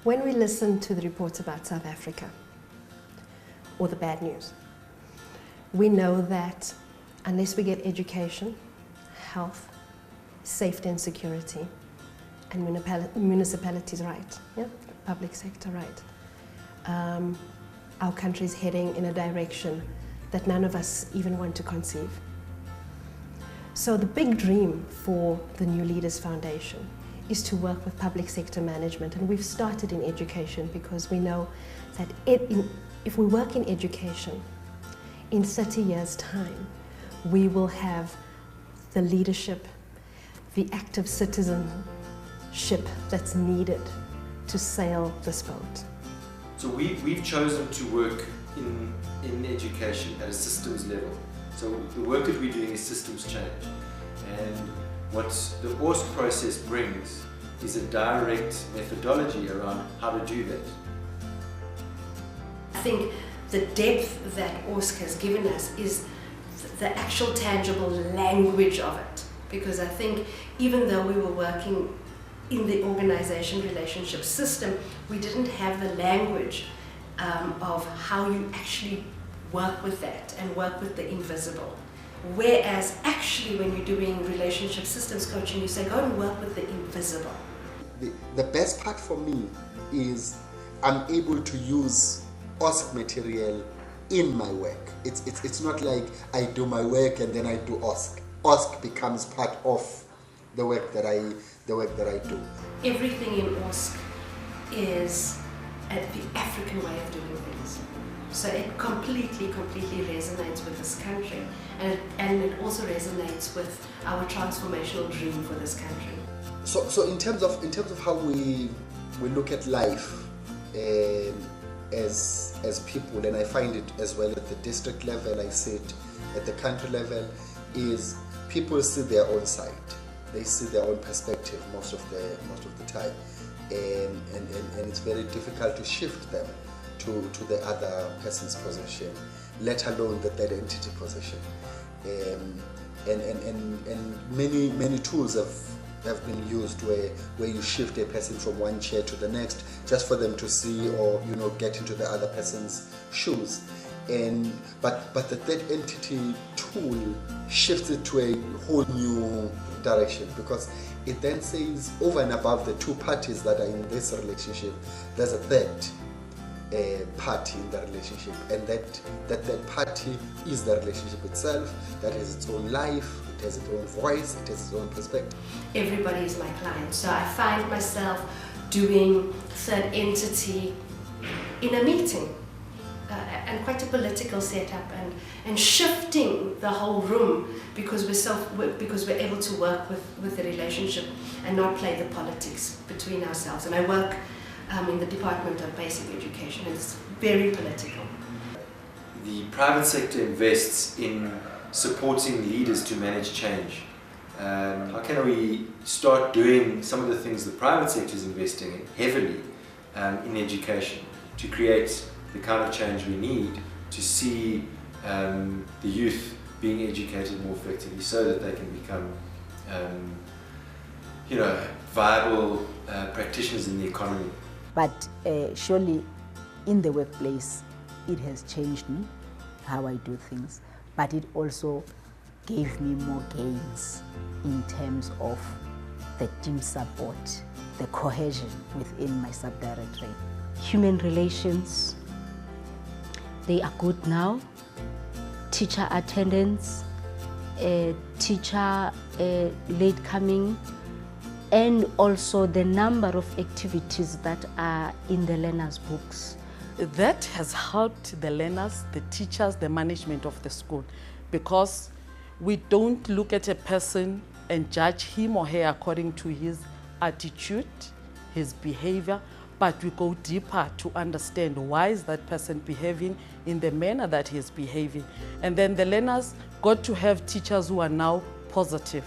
When we listen to the reports about South Africa, or the bad news, we know that unless we get education, health, safety and security, and municipalities right, yeah, public sector right, our country is heading in a direction that none of us even want to conceive. So the big dream for the New Leaders Foundation is to work with public sector management, and we've started in education because we know that if we work in education, in 30 years' time, we will have the leadership, the active citizenship that's needed to sail this boat. So we've chosen to work in education at a systems level. So the work that we're doing is systems change. And what the ORSC process brings is a direct methodology around how to do that. I think the depth that ORSC has given us is the actual tangible language of it. Because I think even though we were working in the organization relationship system, we didn't have the language of how you actually work with that and work with the invisible. Whereas actually when you're doing relationship systems coaching, you say go and work with the invisible. The best part for me is I'm able to use ORSC material in my work. It's not like I do my work and then I do ORSC. ORSC becomes part of the work that I do. Everything in ORSC is the African way of doing things. So it completely resonates with this country, and it also resonates with our transformational dream for this country. So in terms of how we look at life as people, and I find it as well at the district level, I see it at the country level, is people see their own side. They see their own perspective most of the time, and it's very difficult to shift them to the other person's position, let alone the third entity position. And many tools have been used where you shift a person from one chair to the next just for them to see or get into the other person's shoes. But the third entity tool shifts it to a whole new direction, because it then says over and above the two parties that are in this relationship, there's a third party in the relationship, and that party is the relationship itself, that has its own life, it has its own voice, it has its own perspective. Everybody is my client, so I find myself doing third entity in a meeting, and quite a political setup, and shifting the whole room because we're able to work with the relationship and not play the politics between ourselves. And I work in the Department of Basic Education, and it's very political. The private sector invests in supporting leaders to manage change. How can we start doing some of the things the private sector is investing in heavily in education to create the kind of change we need to see the youth being educated more effectively so that they can become viable practitioners in the economy. But surely in the workplace it has changed me, how I do things, but it also gave me more gains in terms of the team support, the cohesion within my subdirectorate. Human relations, they are good now. Teacher attendance, teacher late coming, and also the number of activities that are in the learners' books. That has helped the learners, the teachers, the management of the school, because we don't look at a person and judge him or her according to his attitude, his behavior, but we go deeper to understand why is that person behaving in the manner that he is behaving. And then the learners got to have teachers who are now positive.